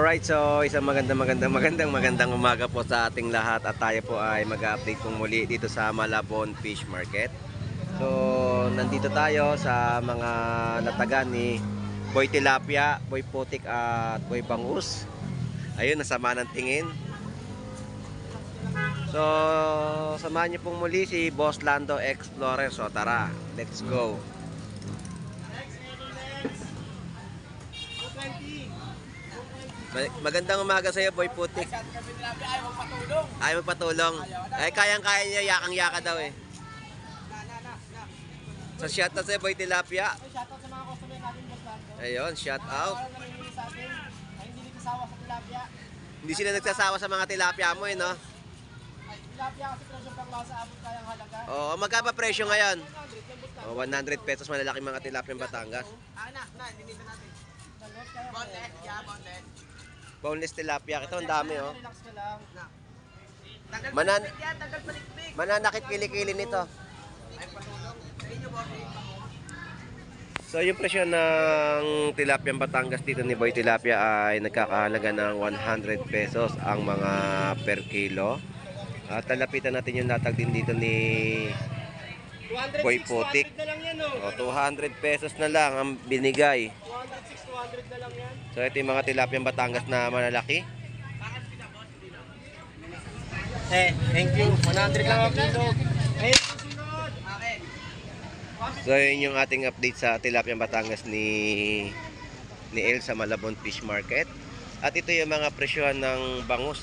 Alright, so isang magandang umaga po sa ating lahat at tayo po ay mag-update pong muli dito sa Malabon Fish Market. So, nandito tayo sa mga latagan ni Boy Tilapia, Boy Putik at Boy Bangus. Ayun, nasama ng tingin. So, samahan niyo pong muli si Boss Lando Explorer. So, tara, let's go. Magandang umaga sa iyo, Boy Putik. Ay magpatulong. Ay kayang-kaya niya, yakang-yaka daw eh. So shout out sa Boy Tilapia. Shout out sa mga customer natin, Boss Lando. Ayun, shout out. Namimili sa atin, ay hindi nagsasawa sa tilapia. Hindi sila nagsasawa sa mga tilapia mo eh, no? Ay, tilapia kasi presyo pang lasa, abot kayang halaga. Oo, magkapa presyo ngayon? 100 yung Boss Lando. Oh, 100 pesos malalaking mga tilapia Batangas. Linita natin. Dalot kayo. Boneless. Boneless tilapia. Ito ang dami oh. Relax ka lang. Mananakit kilikili nito. So yung presyo ng tilapia Batangas dito ni Boy Tilapia ay nagkakahalaga ng 100 pesos ang mga per kilo. At talapitan natin yung latag din dito ni Boy Putik. 200 na lang yan, oh. O, 200 pesos na lang ang binigay. 200 na lang yan. So ito yung mga tilapia Batangas na malalaki. Thank you. 100 lang ang kilo. Ayun, susunod. Akin. So yun yung ating update sa tilapia Batangas ni El sa Malabon Fish Market. At ito yung mga presyohan ng bangus.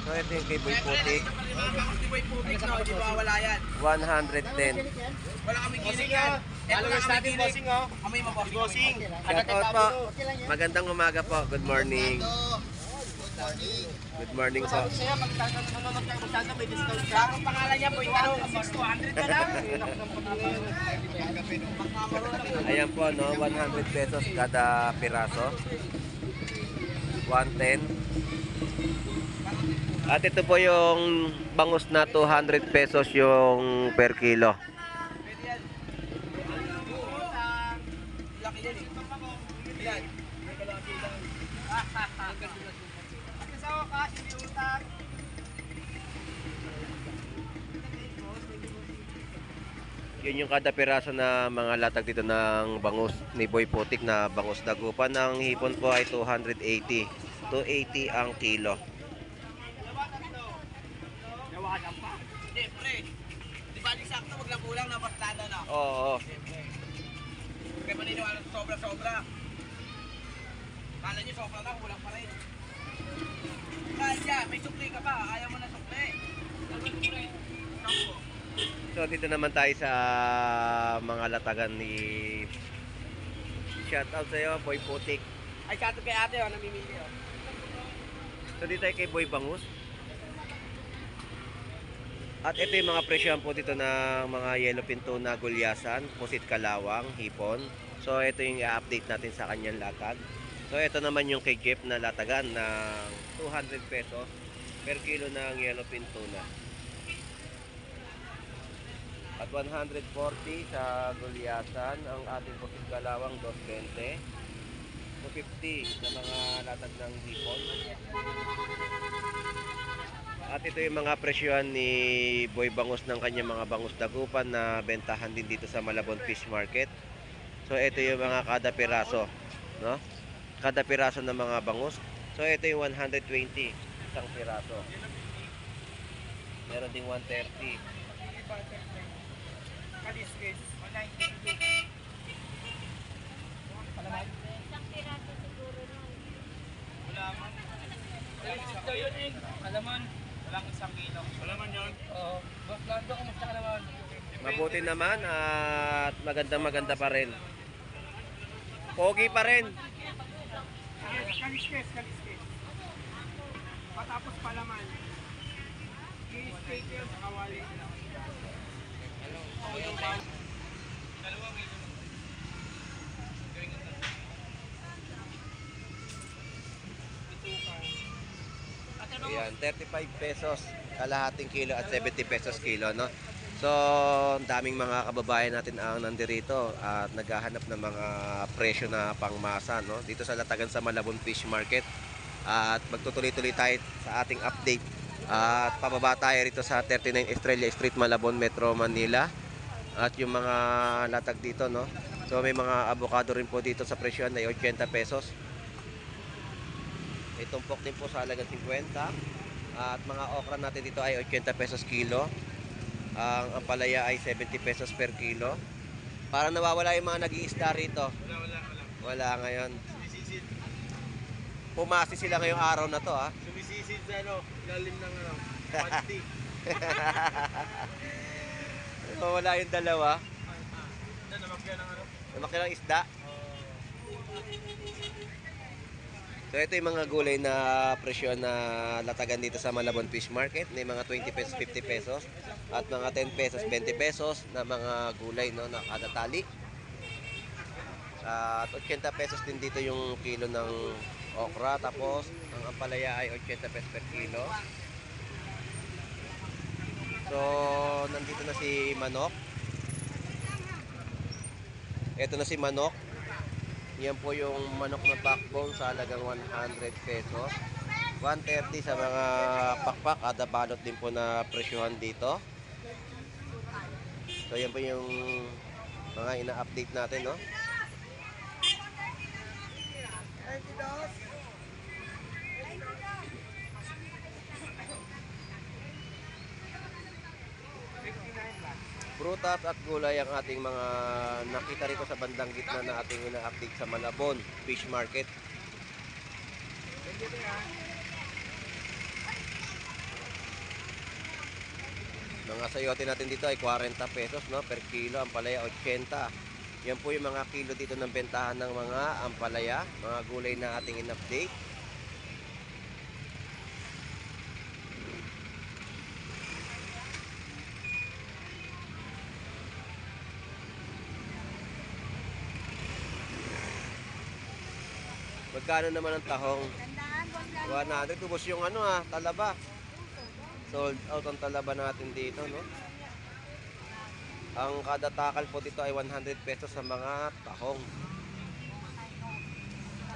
So ito yung kay Boy Putik. Hindi ba wala yan? 110. Wala kaming ginig yan. Followers natin, bossing, oh. Kami bossing. Shout out po. Magandang umaga po. Good morning. Good morning po. Sabi sa'yo, pag nanonood kayo masyado, may discount ka. Ang pangalan niya po, itanong 200 na lang. Ayan po, no? 100 pesos kada piraso. 110. At ito po yung bangus na 200 pesos yung per kilo. Laki yan eh. Yan. Kasawa ka, hindi utang. Yun yung kada piraso na mga latag dito ng bangus ni Boy Putik na bangus dagupan. Ng hipon po ay 280. 280 ang kilo. Nawagan pa. Hindi, pre. Di ba sakto, wag lang kulang na bastado na. Oo. Kaya maniniwala sa sobra-sobra. Kala niyo sobra lang, kulang pa rin. Kaya, may sukli ka pa. Ayaw mo na sukli. So dito naman tayo sa mga latagan ni shout out sa iyo Boy Putik. Ay, sato kay ate, oh, namimili, oh. So dito tayo kay Boy Bangus. At ito yung mga presyohan po dito ng mga yellowfin tuna, gulyasan, pusit kalawang, hipon. So ito yung i-update natin sa kanyang latag. So ito naman yung kay Jeff na latagan ng 200 pesos per kilo ng yellowfin tuna. At 140 sa gulyasan, ang ating pusit kalawang 220. 250 sa mga latag ng hipon. At ito yung mga presyohan ni Boy Bangus ng kanyang mga bangus dagupan na bentahan din dito sa Malabon Fish Market. So ito yung mga kada piraso, no? Kada piraso ng mga bangus. So ito yung 120 isang piraso. Meron ding 130. Kaliskis, 190. Palaman? Isang piraso siguro nun. Wala man. Kaliskis daw yun eh. Palaman. Walang isang kilo. Palaman yun? Oo. Boss Lando, kumusta ka naman? Mabuti naman at maganda pa rin. Pogi pa rin. Kaliskis. Patapos palaman. Cheesecake yun sa kawali. Ayan, 35 pesos kalahating kilo at 70 pesos kilo, no? So, ang daming mga kababayan natin ang nandirito at naghahanap ng mga presyo na pangmasa, no? Dito sa Latagan sa Malabon Fish Market. At magtutuloy-tuloy tayo sa ating update. At pababa tayo rito sa 39 Estrella Street, Malabon, Metro Manila. At yung mga latag dito, no? So, may mga avocado rin po dito sa presyo na 80 pesos. May tumpok din po sa halagang 50. At mga okra natin dito ay 80 pesos kilo. Ang ampalaya ay 70 pesos per kilo. Parang nawawala yung mga nag-iisda rito. Wala ngayon. Sumisisid. Pumasi sila ngayong araw na to, ha. Sumisisid sa lalim ng panty. Wala yung dalawa. Namakyan ng Namakailang isda. So ito yung mga gulay na presyo na latagan dito sa Malabon Fish Market. May mga 20 pesos, 50 pesos at mga 10 pesos, 20 pesos na mga gulay, no, na kada tali. At 80 pesos din dito yung kilo ng okra. Tapos ang ampalaya ay 80 pesos per kilo. So nandito na si Manok. Ito na si Manok. Yan po yung manok na backbone sa halagang 100 pesos. 130 sa mga pakpak. Kada balot din po na presyohan dito. So yan po yung mga ina-update natin, no? Prutas at gulay ang ating mga nakita rito sa bandang gitna na ating ina-update sa Malabon Fish Market. Mga sayote natin dito ay 40 pesos, no, per kilo. Ampalaya 80. Yan po yung mga kilo dito ng bentahan ng mga ampalaya, mga gulay na ating in-update. Magkano naman ang tahong? 100. Ubos yung talaba. Sold out ang talaba natin dito, no? Ang kada takal po dito ay 100 pesos sa mga tahong.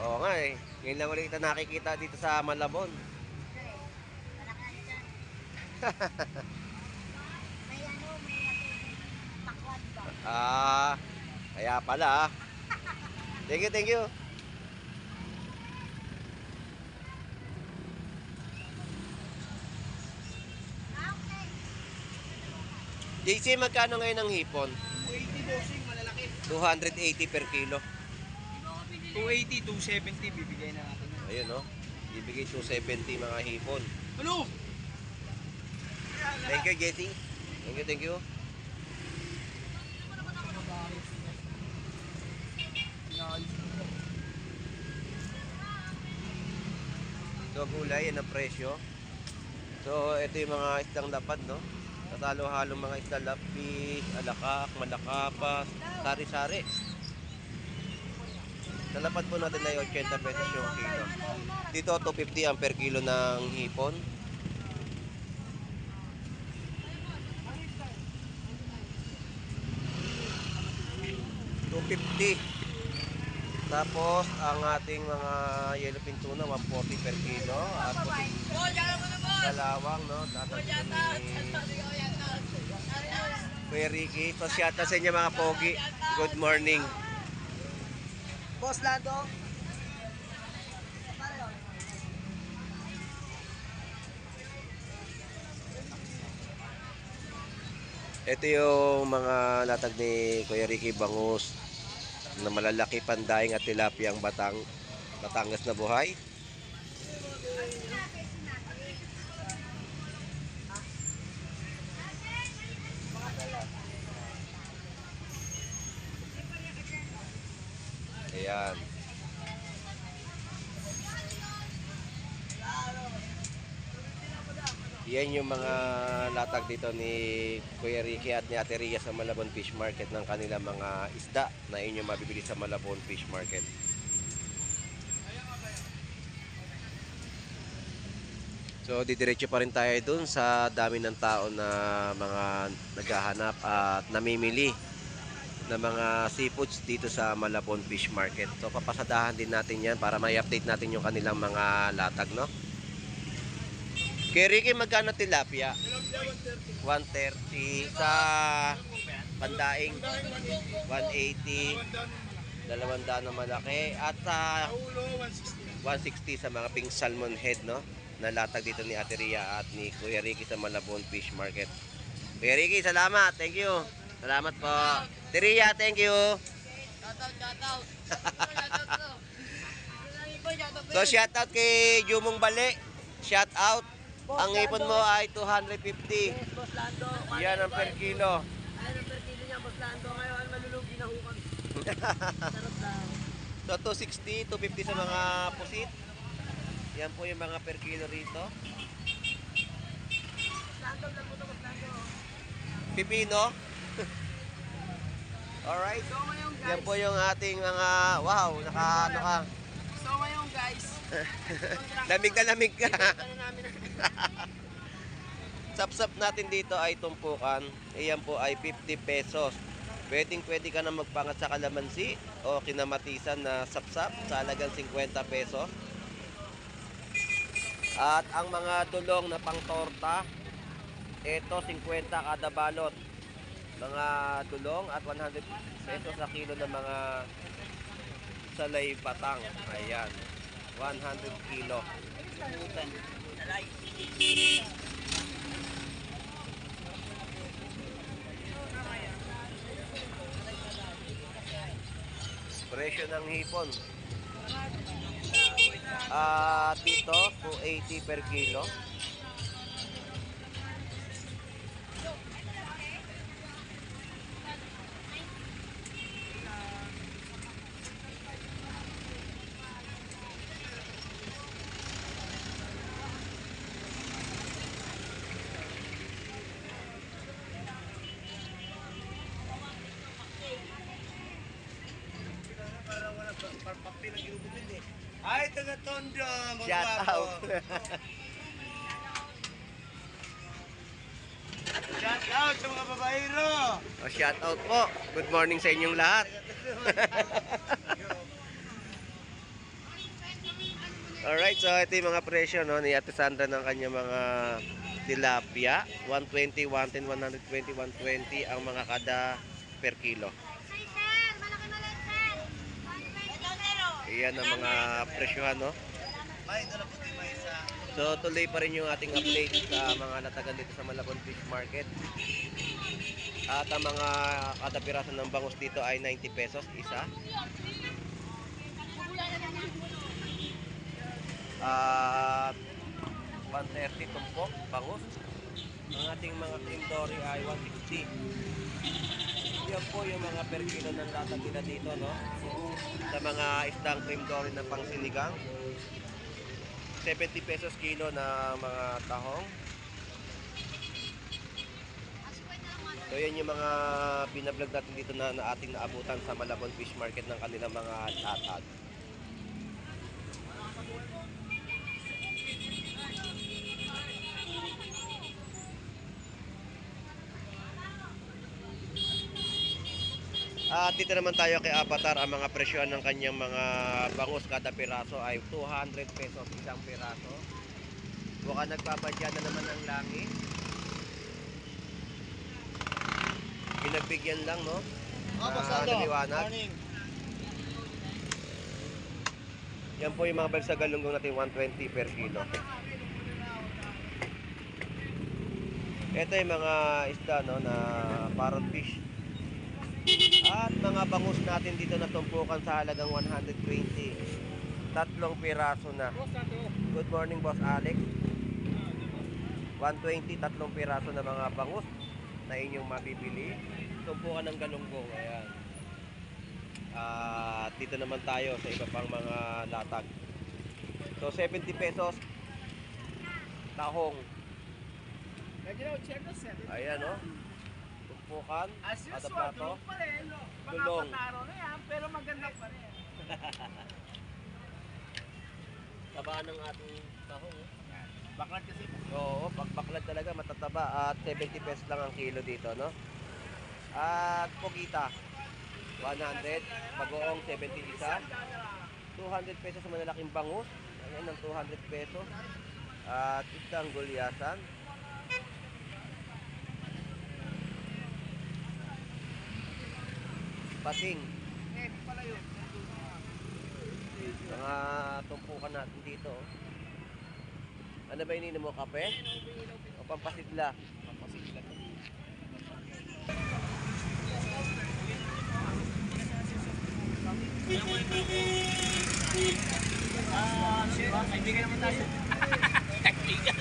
Oo nga eh. Ngayon lang ulit kita nakikita dito sa Malabon. Kaya pala. Thank you, thank you. JC, magkano ngayon ang hipon? 280 bossing, malalaki. 280 per kilo. 280, 270 bibigay na natin. Ayun, no? Ibigay 270 mga hipon. Ano? Thank you, JC. Thank you, thank you. So, gulay, yan ang presyo. So, ito yung mga isdang lapad, no? Tatalo-halong mga isda, lapis, alakak, malakapas, sari-sari. Sa lapad po natin ay 80 pesos yung kilo. Dito 250 ang per kilo ng hipon. $250. Tapos ang ating mga yellow fin tuna 140 per kilo. At puting kalawang, no? Tatag ni Kuya Ricky. So shout out sa inyo mga pogi. Good morning. Boss Lando. Ito yung mga latag ni Kuya Ricky, bangus na malalaki, pandaing at tilapia ang Batangas na buhay. Ayan. Yan yung mga latag dito ni Kuya Ricky at ni Ate Ria sa Malabon Fish Market ng kanilang mga isda na inyo mabibili sa Malabon Fish Market. So So didiretso pa rin tayo dun sa dami ng tao na mga naghahanap at namimili ng mga seafoods dito sa Malabon Fish Market. So papasadahan din natin yan para may update natin yung kanilang mga latag, no? Kay Ricky, magkano tilapia? 130 sa pandaing, 180, 200 na malaki, at sa 160 sa mga pink salmon head, no? Nalatag dito ni Ate Ria at ni Kuya Ricky sa Malabon Fish Market. Kuya Ricky, salamat. Thank you. Salamat po. Ate Ria, thank you. So, shout out kay Jumong Bale. Shout out. Ang ipon mo ay 250. Boss Lando. Yan ang per kilo. Ano per kilo niya, Boss Lando? Ngayon, malulugi na hukam. Sarap lang. So 260, 250 sa mga pusit. Yan po yung mga per kilo rito. Lando, lang po ito, Boss Lando. Pipino. Alright. So ngayon, guys. Yan po yung ating mga, wow, ano ka. So ngayon, guys. Lamig na lamig ka. Ano namin Sapsap natin dito ay tumpukan. Iyan po ay 50 pesos. Pwede ka na magpangat sa kalamansi o kinamatisan na sapsap sa halagang 50 pesos. At ang mga dulong na pangtorta, ito 50 kada balot. Mga dulong at 100 pesos sa kilo ng mga salay batang. Ayan, 100 kilo. Presyo ng hipon. Dito, 280 per kilo. Ay, taga-Tondo, mga Shout guwapo. out. Shout out sa mga babaero. Shout out po. Good morning sa inyong lahat. Alright, so ito yung mga presyo, no, ni Ate Sandra ng kanya mga tilapia. 120, 110, 120, 120 ang mga kada per kilo. Ay, sir! Malaki maliit, sir! 120, Iyan ang mga presyohan, no? May dala puti may isa. So tuloy pa rin yung ating update sa mga natagan dito sa Malabon Fish Market. At ang mga kada piraso ng bangus dito ay 90 pesos isa. At 130 tumpok bangus. Ang ating mga cream dory ay 160. Yan po yung mga per kilo ng latag nila dito, no? Sa mga isdang cream dory na pang sinigang. 70 pesos kilo na mga tahong. So yan yung mga binablog natin dito na ating naabutan sa Malabon Fish Market ng kanilang mga latag. At dito naman tayo kay Avatar, ang mga presyon ng kanyang mga bangus kada piraso ay 200 pesos isang piraso. Mukhang nagpapadya na naman ang langit. Pinagbigyan lang, no? Naliwanag. Morning. Yan po yung mga balsa galunggong natin, 120 per kilo. Ito yung mga isda, no, na parrot fish. At mga bangus natin dito na tumpukan sa halagang 120. Tatlong piraso na. Good morning, Boss Alex. 120, tatlong piraso na mga bangus na inyong mabibili. Tumpukan ng galunggong. Ayan. At dito naman tayo sa iba pang mga latag. So 70 pesos tahong. Ayan, no? Tumpukan As at usual, plato. tulong pa rin. Mga Tulong. pataro na yan, pero maganda pa rin. Tabaan ng ating tahong. Baklat kasi. Oo, pagbaklad talaga matataba at 70 pesos lang ang kilo dito, no? At pogita, 100, bagoong 70 isa, 200 pesos sa malalaking bangus, ayan ang 200 pesos. At isang gulyasan, pating, mga tumpukan natin dito. Oh. Ano ba ininom mo, kape? O pampasigla? Pampasigla. Kaibigan naman tayo. Kaibigan.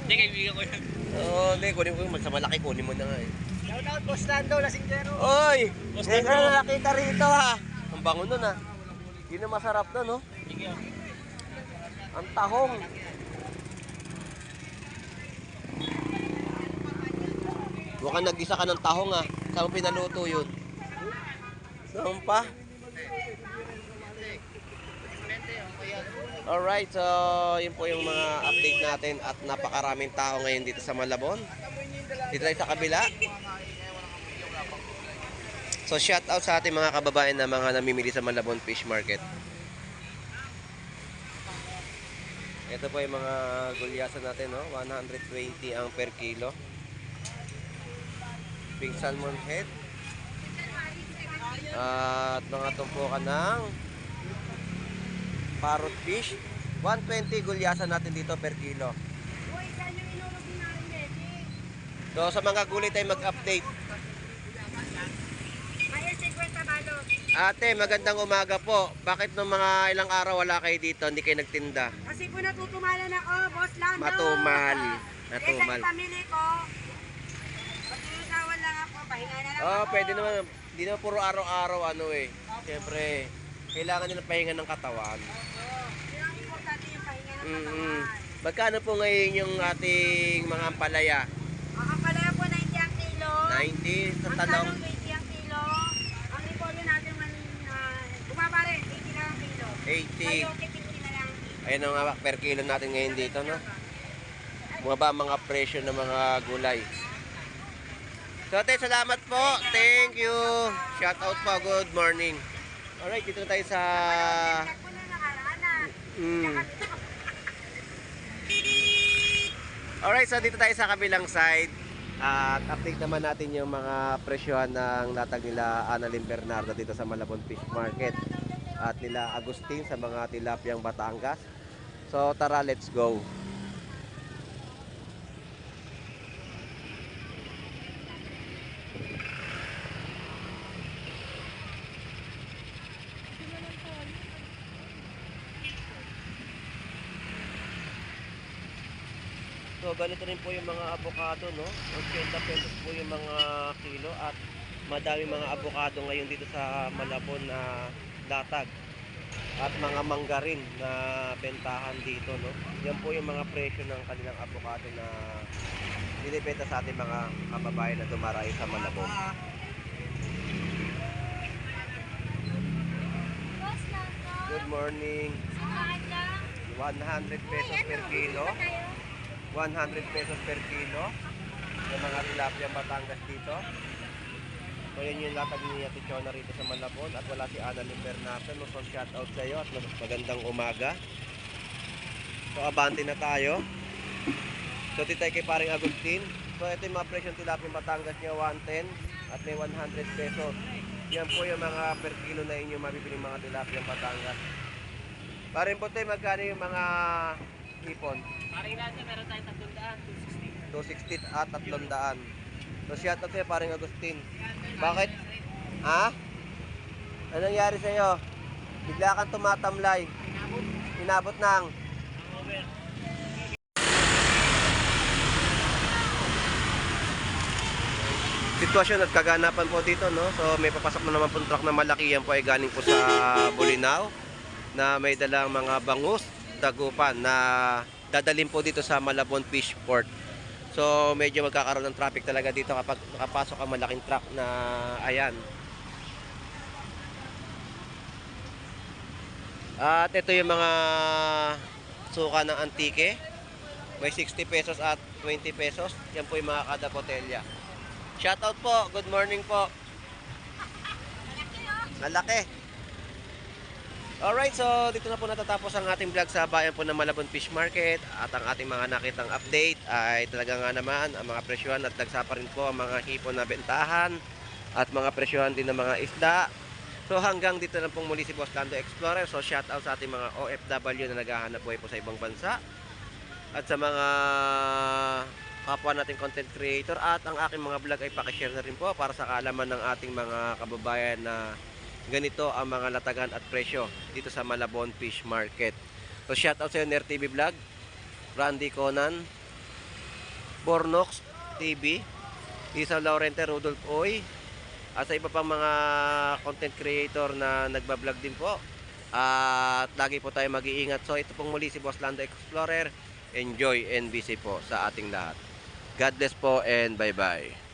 Hindi, kaibigan ko yan. Oo, hindi. Kunin mo sa malaki. Kunin mo na nga eh. Shout out, Boss Lando, Lasingero. Oy! Boss Ngayon ka Lando. na nakita rito ha. Ang bango nun ha. Yun ang masarap nun, no? Ang tahong. Mukhang nag-isa ka ng tahong ha. Saan mo pinaluto yun? Saan pa? Alright, so yun po yung mga update natin at napakaraming tao ngayon dito sa Malabon. Dito tayo sa kabila. So shout out sa ating mga kababayan na mga namimili sa Malabon Fish Market. Ito po yung mga gulyasan natin, no? 120 ang per kilo. Pink salmon head. At mga tumpukan ng parrot fish. 120 gulyasan natin dito per kilo. So sa mga gulay tayo mag-update. Ate, magandang umaga po. Bakit nung mga ilang araw wala kayo dito, hindi kayo nagtinda? Kasi po natutumalan ako, Boss Lando. Matumal. Matumal. Matumal. Sa pamili ko, pag-iusawan lang ako, pahinga na lang Oh, ako. pwede naman. Hindi naman puro araw-araw ano eh. Siyempre, kailangan nila pahinga ng katawan. Yun ang importante yung pahinga ng Mm-mm. katawan. Magkano po ngayon yung ating mga ampalaya? Ang kapalaya po 90 ang kilo. 90 sa Ang talong. talong 20 ang kilo. Ang repolyo natin bumaba rin, 80 lang ang kilo. 80. Sayote 50 na lang. Ayun ang mga per kilo natin ngayon dito, no? Mga ba mga presyo ng mga gulay. So, ate, salamat po. Thank you. Shout out po. Good morning. Alright, dito na tayo sa... Check ko na nakaraan na. Mm. Alright, so dito tayo sa kabilang side. At update naman natin yung mga presyohan ng latag nila Annalyn Bernardo dito sa Malabon Fish Market. At nila Agustin sa mga tilapyang Batangas. So tara, let's go. So ganito rin po yung mga avocado, no? 80 pesos po yung mga kilo at madami mga avocado ngayon dito sa Malabon na latag. At mga mangga rin na bentahan dito, no? Yan po yung mga presyo ng kanilang avocado na binibenta sa ating mga kababayan na dumarayo sa Malabon. Boss Lando. Good morning. Saan ka? 100 pesos per kilo. 100 pesos per kilo. Yung mga tilapia Batangas dito. So yun yung latag ni Ate Chona rito sa Malabon. At wala si Annalyn Bernardo. So shout out sa iyo at magandang umaga. So abante na tayo. So dito tayo kay paring Agustin. So ito yung mga presyo ng tilapia Batangas niya, 110 at may 100 pesos. Yan po yung mga per kilo na inyo mabibili mga tilapia Batangas. Paring po tayo, magkano yung mga hipon? Paring natin, meron tayong 300, 260. 260 at 300. So shout out sa'yo paring Agustin. Bakit? Ha? Anong nangyari sa'yo? Bigla kang tumatamlay. Inabot ng sitwasyon at kaganapan po dito, no? So may papasok na naman po truck na malaki. Yan po ay galing po sa Bolinao na may dalang mga bangus, dagupan na dadalhin po dito sa Malabon Fish Port. So medyo magkakaroon ng traffic talaga dito kapag nakapasok ang malaking truck na ayan. At ito yung mga suka ng antike. May 60 pesos at 20 pesos. Yan po yung mga kada botelya. Shoutout po. Good morning po. Malaki. Alright, so dito na po natatapos ang ating vlog sa bayan po ng Malabon Fish Market. At ang ating mga nakitang update ay talaga nga naman ang mga presyohan at nagsapa rin po ang mga hipon na bentahan at mga presyohan din ng mga isda. So hanggang dito na pong muli si Boss Lando Explorer. So shoutout sa ating mga OFW na naghahanap buhay po sa ibang bansa. At sa mga kapwa nating content creator at ang aking mga vlog ay pakishare na rin po para sa kaalaman ng ating mga kababayan na ganito ang mga latagan at presyo dito sa Malabon Fish Market. So shoutout sa NER TV Vlog, Randy Conan, Bornox TV, Isa Laurente, Rudolph Oy, at sa iba pang mga content creator na nagbablog din po. At lagi po tayo mag-iingat. So ito pong muli si Boss Lando Explorer. Enjoy and busy po sa ating lahat. God bless po and bye-bye.